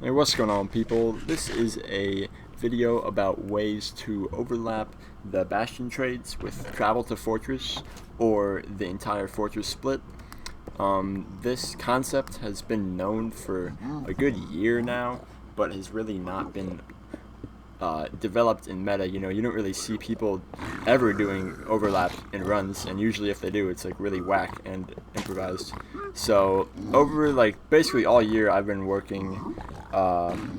Hey, what's going on, people? This is a video about ways to overlap the bastion trades with travel to fortress or the entire fortress split. This concept has been known for a good year now, but has really not been developed in meta. You don't really see people ever doing overlap in runs, and usually if they do, it's like really whack and improvised. So over basically all year, I've been working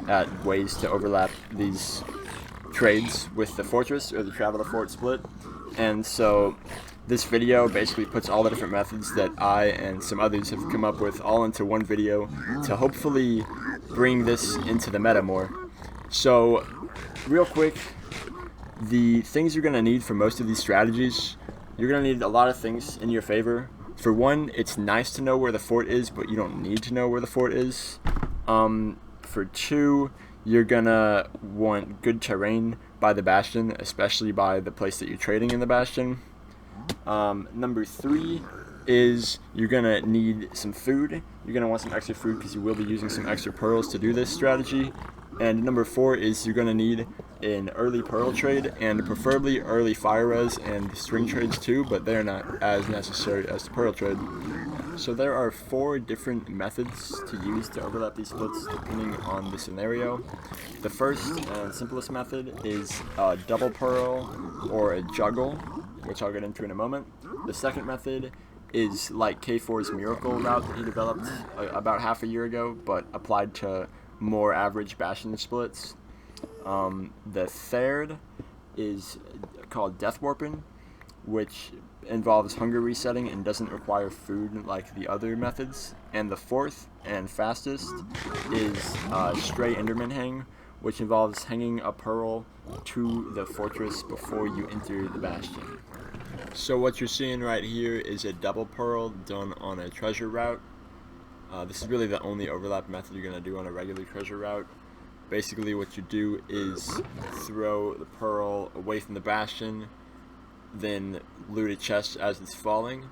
at ways to overlap these trades with the fortress or the travel to fort split, and so this video basically puts all the different methods that I and some others have come up with all into one video to hopefully bring this into the meta more. So real quick, the things you're going to need for most of these strategies, you're going to need a lot of things in your favor. For one, it's nice to know where the fort is, but you don't need to know where the fort is. For two, you're going to want good terrain by the bastion, especially by the place that you're trading in the bastion. Number three is you're going to need some food. You're going to want some extra food because you will be using some extra pearls to do this strategy. And number four is you're going to need an early pearl trade, and preferably early fire res and string trades too, but they're not as necessary as the pearl trade. So there are four different methods to use to overlap these splits depending on the scenario. The first and simplest method is a double pearl or a juggle, which I'll get into in a moment. The second method is like K4's miracle route that he developed about half a year ago, but applied to more average bastion splits. The third is called death warping, which involves hunger resetting and doesn't require food like the other methods. And the fourth and fastest is stray Enderman hang, which involves hanging a pearl to the fortress before you enter the bastion. So what you're seeing right here is a double pearl done on a treasure route. This is really the only overlap method you're going to do on a regular treasure route. Basically what you do is throw the pearl away from the bastion, then loot a chest as it's falling,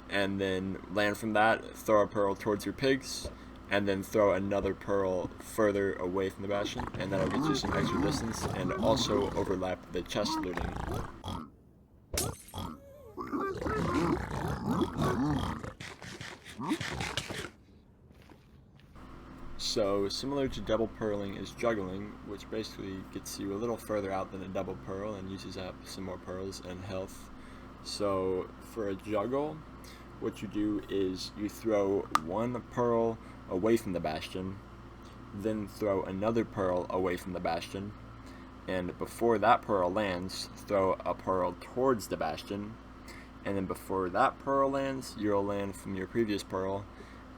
and then land from that, throw a pearl towards your pigs, and then throw another pearl further away from the bastion, and that'll get you some extra distance and also overlap the chest looting. So similar to double pearling is juggling, which basically gets you a little further out than a double pearl and uses up some more pearls and health. So for a juggle, what you do is you throw one pearl away from the bastion, then throw another pearl away from the bastion, and before that pearl lands, throw a pearl towards the bastion, and then before that pearl lands, you'll land from your previous pearl,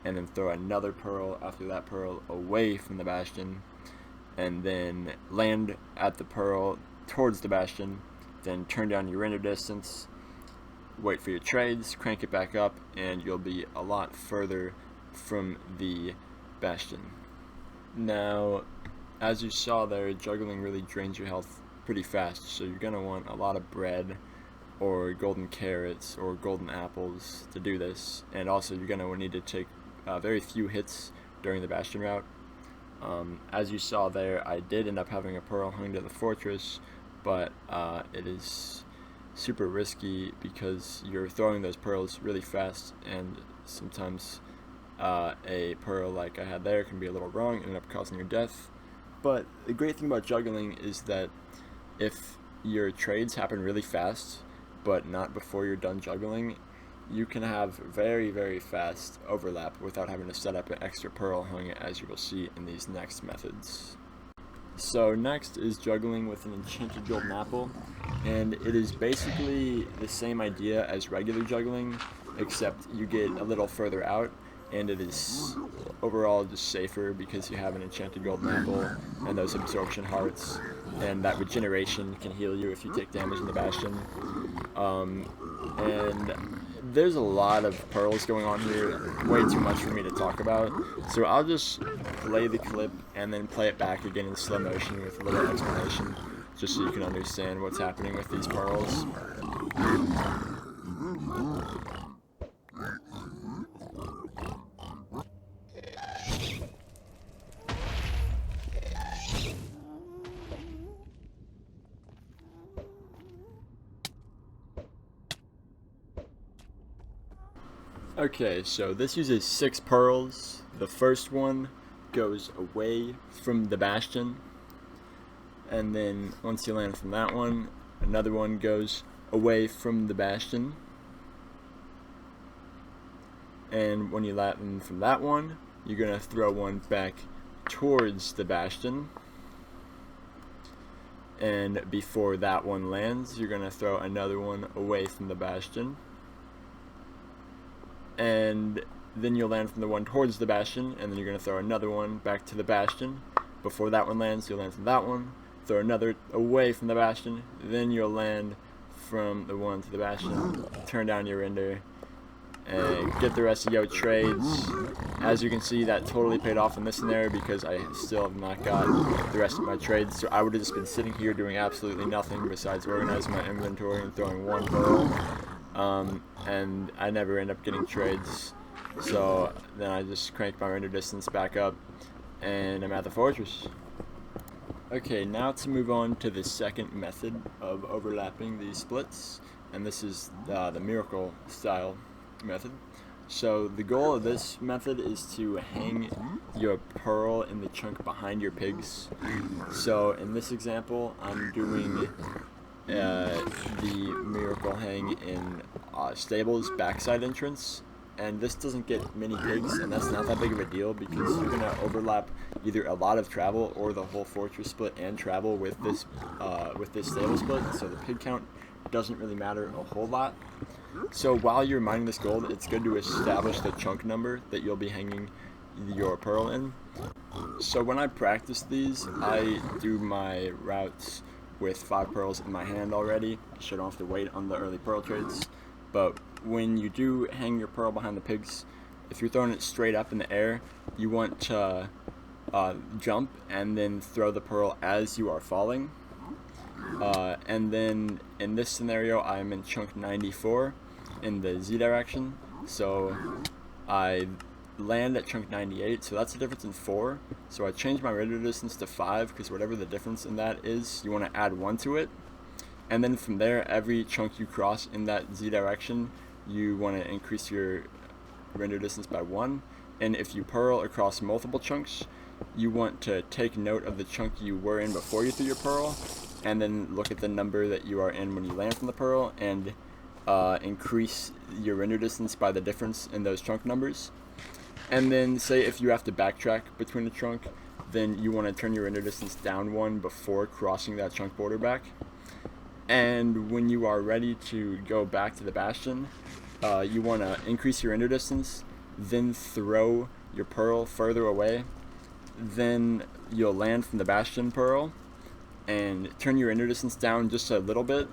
and then throw another pearl after that pearl away from the bastion, and then land at the pearl towards the bastion, then turn down your render distance, wait for your trades, crank it back up, and you'll be a lot further from the bastion. Now, as you saw there, juggling really drains your health pretty fast, so you're going to want a lot of bread or golden carrots or golden apples to do this, and also you're going to need to take very few hits during the bastion route. As you saw there, I did end up having a pearl hung to the fortress, but it is super risky because you're throwing those pearls really fast, and sometimes a pearl like I had there can be a little wrong and end up causing your death. But the great thing about juggling is that if your trades happen really fast, but not before you're done juggling, you can have very, very fast overlap without having to set up an extra pearl hung, as you will see in these next methods. So next is juggling with an enchanted golden apple, and it is basically the same idea as regular juggling, except you get a little further out, and it is overall just safer because you have an enchanted golden apple and those absorption hearts, and that regeneration can heal you if you take damage in the bastion. And there's a lot of pearls going on here, way too much for me to talk about, so I'll just play the clip and then play it back again in slow motion with a little explanation, just so you can understand what's happening with these pearls. Okay, so this uses 6 pearls. The first one goes away from the bastion, and then once you land from that one, another one goes away from the bastion, and when you land from that one, you're gonna throw one back towards the bastion, and before that one lands, you're gonna throw another one away from the bastion, and then you'll land from the one towards the bastion, and then you're gonna throw another one back to the bastion. Before that one lands, you'll land from that one, throw another away from the bastion, then you'll land from the one to the bastion, turn down your render, and get the rest of your trades. As you can see, that totally paid off in this scenario because I still have not got the rest of my trades, so I would have just been sitting here doing absolutely nothing besides organizing my inventory and throwing one pearl, and I never end up getting trades. So then I just crank my render distance back up, and I'm at the fortress. Okay, now to move on to the second method of overlapping these splits, and this is the miracle style method. So the goal of this method is to hang your pearl in the chunk behind your pigs. So in this example, I'm doing the miracle hang in stable's backside entrance, and this doesn't get many pigs, and that's not that big of a deal because you're going to overlap either a lot of travel or the whole fortress split and travel with this stable split, so the pig count doesn't really matter a whole lot. So while you're mining this gold, it's good to establish the chunk number that you'll be hanging your pearl in. So when I practice these, I do my routes with 5 pearls in my hand already, so I don't have to wait on the early pearl trades. But when you do hang your pearl behind the pigs, if you're throwing it straight up in the air, you want to jump and then throw the pearl as you are falling. And then in this scenario, I'm in chunk 94 in the Z direction, so I land at chunk 98, so that's a difference in 4. So I changed my render distance to 5 because whatever the difference in that is, you want to add 1 to it. And then from there, every chunk you cross in that Z direction, you want to increase your render distance by 1. And if you pearl across multiple chunks, you want to take note of the chunk you were in before you threw your pearl, and then look at the number that you are in when you land from the pearl, and increase your render distance by the difference in those chunk numbers. And then say if you have to backtrack between a chunk, then you want to turn your render distance down 1 before crossing that chunk border back. And when you are ready to go back to the bastion, you want to increase your render distance, then throw your pearl further away. Then you'll land from the bastion pearl and turn your render distance down just a little bit.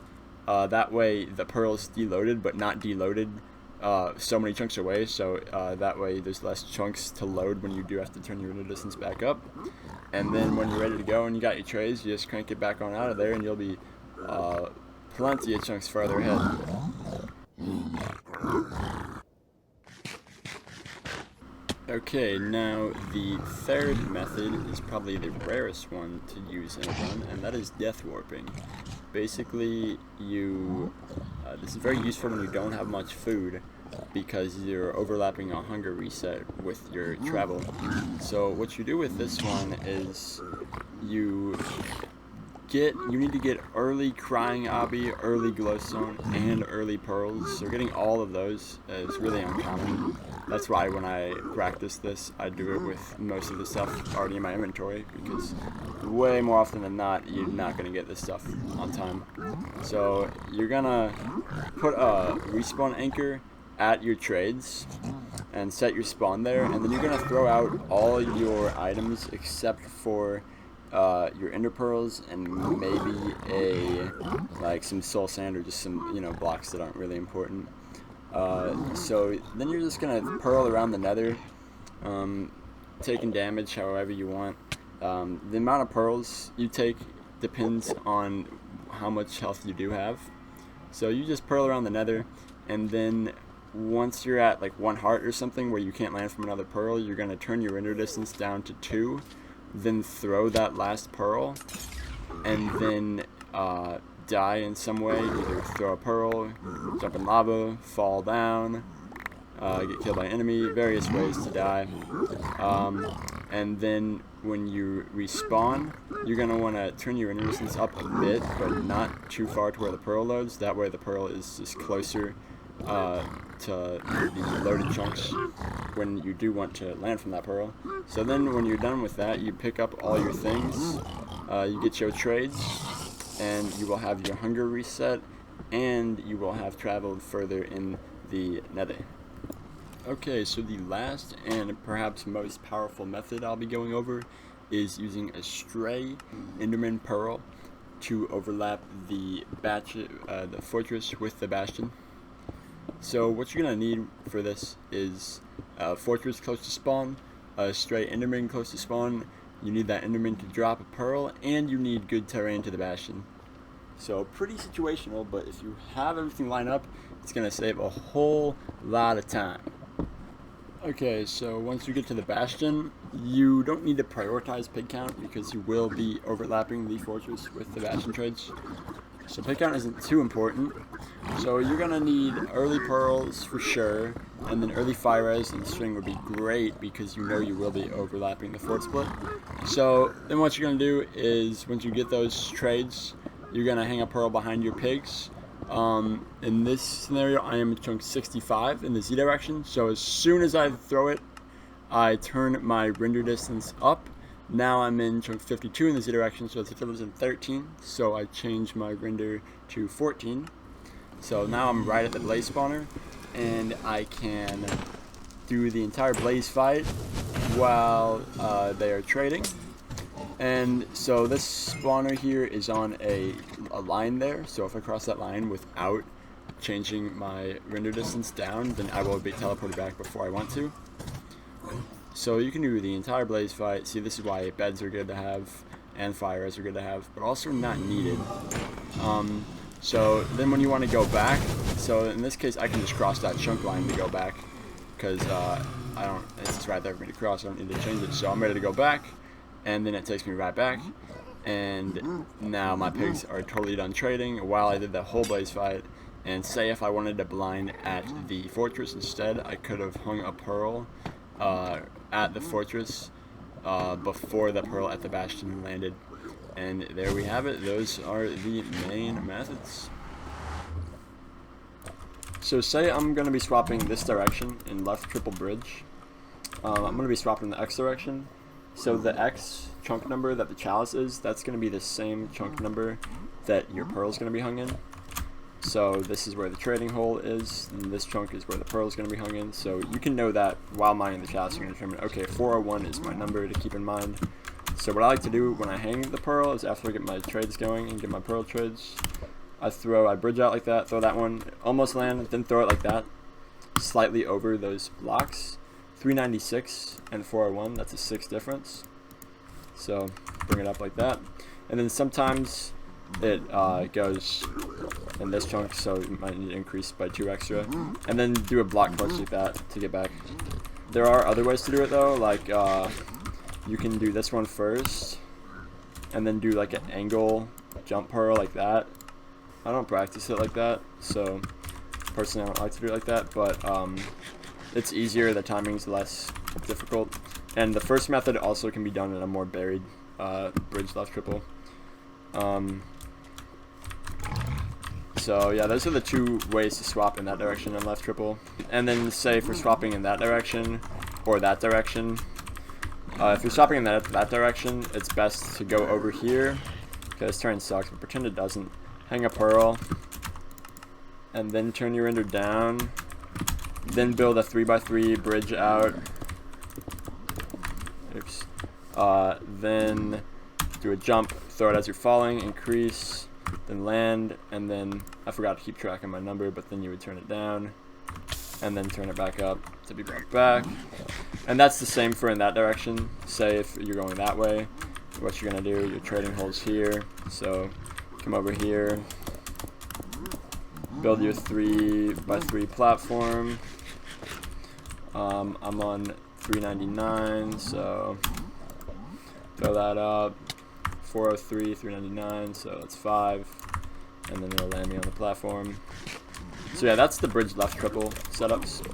That way the pearl is deloaded, but not deloaded so many chunks away, so that way there's less chunks to load when you do have to turn your render distance back up. And then when you're ready to go and you got your trays, you just crank it back on out of there, and you'll be plenty of chunks farther ahead. Okay, now the third method is probably the rarest one to use in a run, and that is death warping. Basically, this is very useful when you don't have much food because you're overlapping a hunger reset with your travel. So what you do with this one is you need to get early crying obby, early glowstone, and early pearls. So getting all of those is really uncommon. That's why when I practice this, I do it with most of the stuff already in my inventory, because way more often than not, you're not going to get this stuff on time. So you're going to put a respawn anchor at your trades and set your spawn there, and then you're going to throw out all your items except for your ender pearls and maybe like some soul sand or just some blocks that aren't really important. So then you're just gonna pearl around the nether, taking damage however you want. The amount of pearls you take depends on how much health you do have. So you just pearl around the nether, and then once you're at like 1 heart or something where you can't land from another pearl, you're gonna turn your render distance down to 2, then throw that last pearl, and then die in some way, either throw a pearl, jump in lava, fall down, get killed by an enemy, various ways to die. And then when you respawn, you're going to want to turn your ender distance up a bit, but not too far to where the pearl loads. That way the pearl is just closer to the loaded chunks when you do want to land from that pearl. So then when you're done with that, you pick up all your things, you get your trades, and you will have your hunger reset, and you will have traveled further in the nether. Okay, so the last and perhaps most powerful method I'll be going over is using a stray Enderman pearl to overlap the fortress with the bastion. So what you're going to need for this is a fortress close to spawn, a stray Enderman close to spawn, you need that Enderman to drop a pearl, and you need good terrain to the bastion. So pretty situational, but if you have everything lined up, it's going to save a whole lot of time. Okay, so once you get to the bastion, you don't need to prioritize pig count because you will be overlapping the fortress with the bastion trades. So pig count isn't too important. So you're going to need early pearls for sure, and then early fire res and string would be great because you know you will be overlapping the fort split. So then what you're going to do is once you get those trades, you're going to hang a pearl behind your pigs. In this scenario, I am in chunk 65 in the Z direction, so as soon as I throw it, I turn my render distance up. Now I'm in chunk 52 in the Z direction, so it's in 13, so I change my render to 14. So now I'm right at the blaze spawner, and I can do the entire blaze fight while they are trading. And so this spawner here is on a line there, so if I cross that line without changing my render distance down, then I will be teleported back before I want to. So you can do the entire blaze fight. See, this is why beds are good to have and fires are good to have, but also not needed. So then when you want to go back, so in this case I can just cross that chunk line to go back because it's just right there for me to cross, I don't need to change it. So I'm ready to go back, and then it takes me right back, and now my pigs are totally done trading while I did that whole blaze fight. And say if I wanted to blind at the fortress instead, I could have hung a pearl at the fortress before the pearl at the bastion landed. And there we have it. Those are the main methods. So say I'm going to be swapping this direction in left triple bridge. I'm going to be swapping the X direction. So the X chunk number that the chalice is, that's going to be the same chunk number that your pearl is going to be hung in. So this is where the trading hole is, and this chunk is where the pearl is going to be hung in. So you can know that while mining the chalice, you're going to determine, okay, 401 is my number to keep in mind. So what I like to do when I hang the pearl is after I get my trades going and get my pearl trades, I bridge out like that, throw that one, almost land, then throw it like that, slightly over those blocks. 396 and 401, that's a 6 difference. So bring it up like that. And then sometimes it goes in this chunk, so you might need to increase by 2 extra. And then do a block clutch like that to get back. There are other ways to do it though, like you can do this one first, and then do like an angle jump pearl like that. I don't practice it like that, so personally I don't like to do it like that, but it's easier, the timing's less difficult. And the first method also can be done in a more buried bridge left triple. So yeah, those are the 2 ways to swap in that direction and left triple. And then say for swapping in that direction or that direction, if you're swapping in that direction, it's best to go over here. Okay, this turn sucks, but pretend it doesn't. Hang a pearl, and then turn your render down. Then build a 3x3 bridge out. Oops. Then do a jump, throw it as you're falling, increase, then land, and then I forgot to keep track of my number, but then you would turn it down, and then turn it back up to be brought back. And that's the same for in that direction. Say if you're going that way, what you're gonna do, your trading hole's here, so come over here, build your 3x3 platform. I'm on 399, so throw that up. 403, 399, so it's 5, and then it'll land me on the platform. So yeah, that's the bridge left triple setups.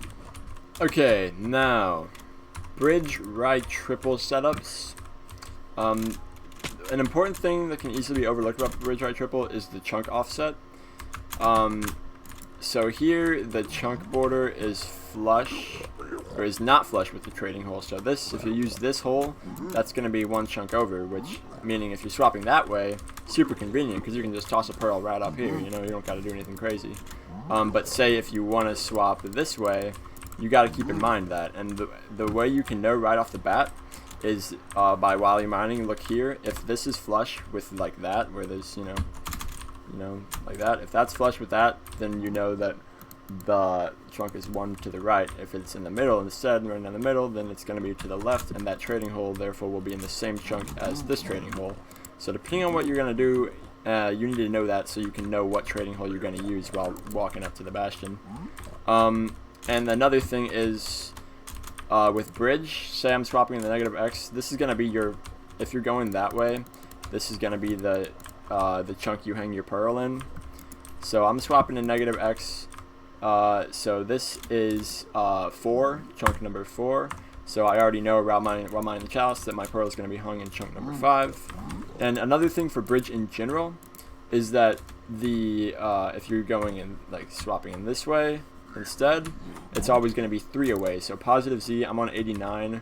Okay, now bridge right triple setups. An important thing that can easily be overlooked about bridge right triple is the chunk offset. So here the chunk border is flush, or is not flush with the trading hole. So this, if you use this hole, that's going to be one chunk over, which meaning if you're swapping that way, super convenient because you can just toss a pearl right up here. You know, you don't got to do anything crazy. But say if you want to swap this way, you got to keep in mind that, and the way you can know right off the bat is by while you're mining, look here. If this is flush with like that, where there's you know, like that. If that's flush with that, then you know that the chunk is one to the right. If it's in the middle instead, right in the middle, then it's going to be to the left, and that trading hole therefore will be in the same chunk as this trading hole. So depending on what you're going to do, you need to know that so you can know what trading hole you're going to use while walking up to the bastion. And another thing is with bridge, say I'm swapping the negative X, this is going to be your, if you're going that way, this is going to be the chunk you hang your pearl in. So I'm swapping to negative X. So this is 4, chunk number 4. So I already know while mining the chalice that my pearl is going to be hung in chunk number 5. And another thing for bridge in general is that the if you're going in like swapping in this way instead, it's always going to be 3 away. So positive Z, I'm on 89.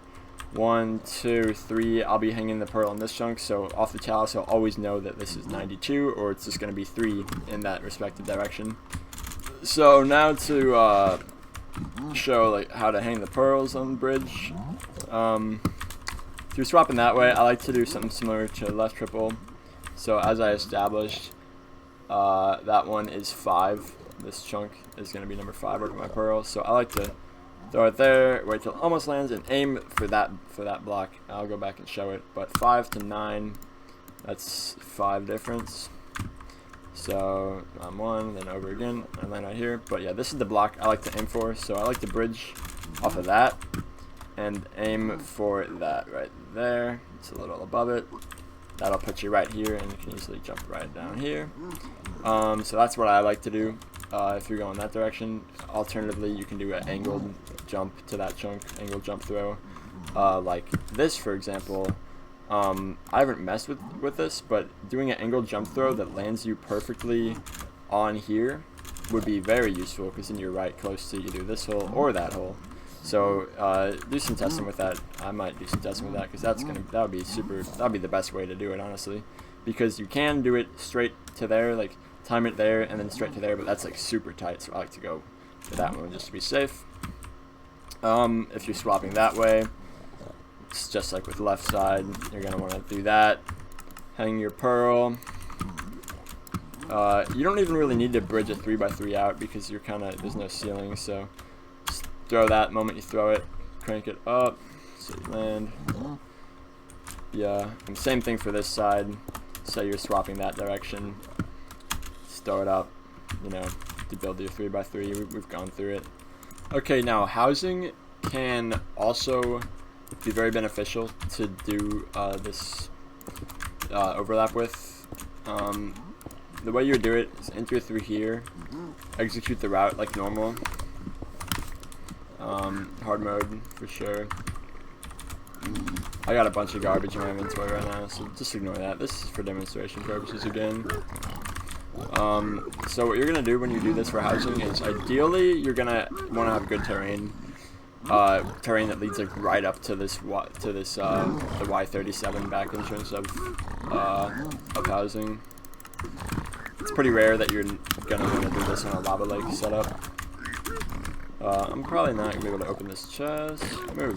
1, 2, 3, I'll be hanging the pearl in this chunk, so off the chalice I'll always know that this is 92, or it's just going to be 3 in that respective direction. So now to show like how to hang the pearls on the bridge. If you're swapping that way, I like to do something similar to left triple. So as I established, that one is 5. This chunk is going to be number 5 over my pearl, so I like to throw it there, wait till it almost lands, and aim for that block. I'll go back and show it. But 5 to 9, that's 5 difference. So I'm 1, then over again, I land right here. But yeah, this is the block I like to aim for. So I like to bridge off of that and aim for that right there. It's a little above it. That'll put you right here, and you can easily jump right down here. So that's what I like to do. If you're going that direction. Alternatively, you can do an angled jump to that chunk, angled jump throw. Like this, for example. I haven't messed with this, but doing an angled jump throw that lands you perfectly on here would be very useful, because then you're right close to either this hole or that hole. So do some testing with that. I might do some testing with that, because that would be the best way to do it, honestly, because you can do it straight to there, like time it there and then straight to there, but that's like super tight, so I like to go to that one just to be safe. If you're swapping that way, it's just like with left side, you're going to want to do that. Hang your pearl. You don't even really need to bridge a 3x3 out, because you're there's no ceiling, so just throw that moment you throw it, crank it up, so you land. Yeah, and same thing for this side. Say you're swapping that direction, throw it up, to build your 3x3. We've gone through it. Okay, now housing can also be very beneficial to do this overlap with. The way you would do it is enter through here, execute the route like normal. Hard mode for sure. I got a bunch of garbage in my inventory right now, so just ignore that. This is for demonstration purposes again. So what you're gonna do when you do this for housing is, ideally you're gonna want to have good terrain, terrain that leads like right up to this the Y37 back entrance of housing. It's pretty rare that you're gonna want to do this on a lava lake setup. I'm probably not gonna be able to open this chest. Move.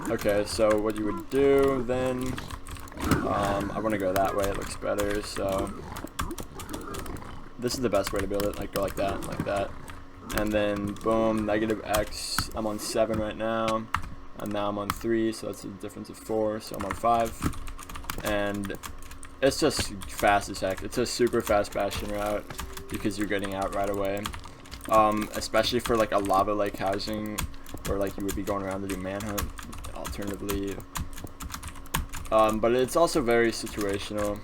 Okay, so what you would do then, I want to go that way, it looks better, so this is the best way to build it, like go like that, and then boom, negative X, I'm on 7 right now, and now I'm on 3, so that's a difference of 4, so I'm on 5, and it's just fast as heck. It's a super fast bastion route, because you're getting out right away, especially for like a lava lake housing, where like you would be going around to do manhunt, alternatively. But it's also very situational.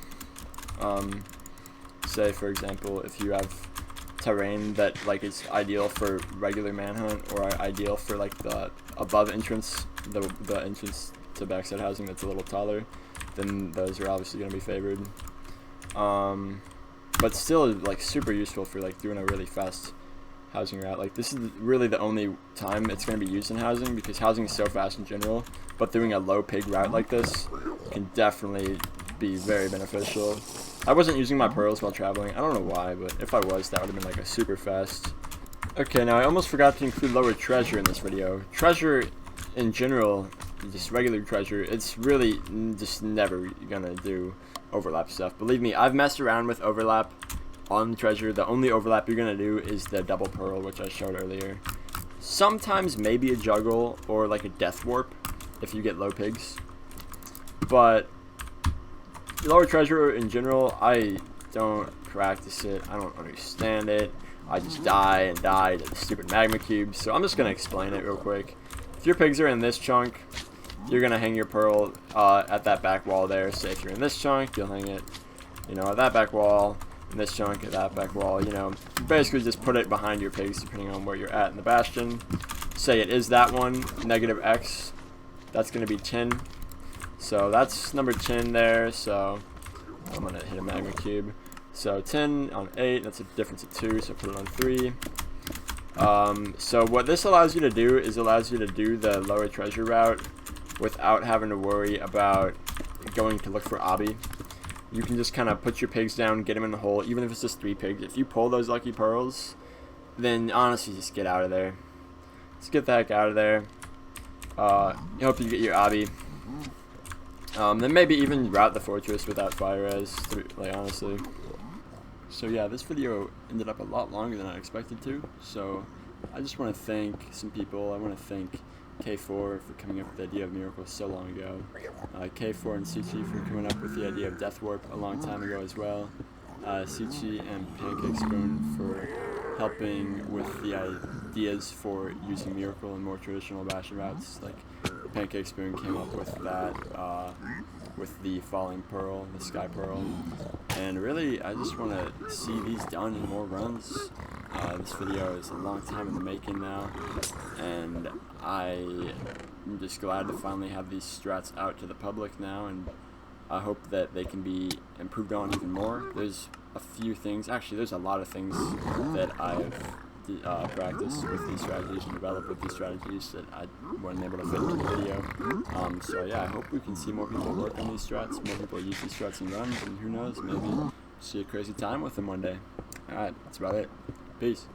Say for example, if you have terrain that like is ideal for regular manhunt or ideal for like the above entrance, the entrance to backside housing that's a little taller, then those are obviously going to be favored. But still like super useful for like doing a really fast housing route. Like this is really the only time it's going to be used in housing, because housing is so fast in general, but doing a low pig route like this can definitely be very beneficial. I wasn't using my pearls while traveling. I don't know why, but if I was, that would have been like a super fast. Okay, now I almost forgot to include lower treasure in this video. Treasure in general, just regular treasure, it's really just never gonna do overlap stuff. Believe me, I've messed around with overlap on treasure. The only overlap you're gonna do is the double pearl, which I showed earlier. Sometimes maybe a juggle or like a death warp if you get low pigs. But lower treasure in general, I don't practice it. I don't understand it. I just die and die to the stupid magma cubes. So I'm just gonna explain it real quick. If your pigs are in this chunk, you're gonna hang your pearl at that back wall there. Say if you're in this chunk, you'll hang it, you know, at that back wall. In this chunk, at that back wall, you know, basically just put it behind your pigs depending on where you're at in the bastion. Say it is that one, negative X, that's going to be 10. So that's number 10 there, so I'm going to hit a magma cube. So 10 on 8, that's a difference of 2, so put it on 3. So what this allows you to do is allows you to do the lower treasure route without having to worry about going to look for obby. You can just kind of put your pigs down, get them in the hole, even if it's just 3 pigs. If you pull those lucky pearls, then honestly just get out of there. Just get the heck out of there. I hope you get your obby. Then maybe even route the fortress without fire res, like honestly. So yeah, this video ended up a lot longer than I expected to. So I just want to thank some people. I want to thank K4 for coming up with the idea of miracles so long ago. K4 and Suchi for coming up with the idea of death warp a long time ago as well. Suchi and Pancake Spoon for helping with the ideas for using miracle and more traditional bastion routes. Like Pancake Spoon came up with that with the falling pearl, the sky pearl, and really I just want to see these done in more runs. This video is a long time in the making now, and I'm just glad to finally have these strats out to the public now, and I hope that they can be improved on even more. There's a few things, actually there's a lot of things that I've practiced with these strategies and developed with these strategies that I wasn't able to fit into the video. So yeah, I hope we can see more people work on these strats, more people use these strats and runs, and who knows, maybe see a crazy time with them one day. Alright, that's about it. Peace.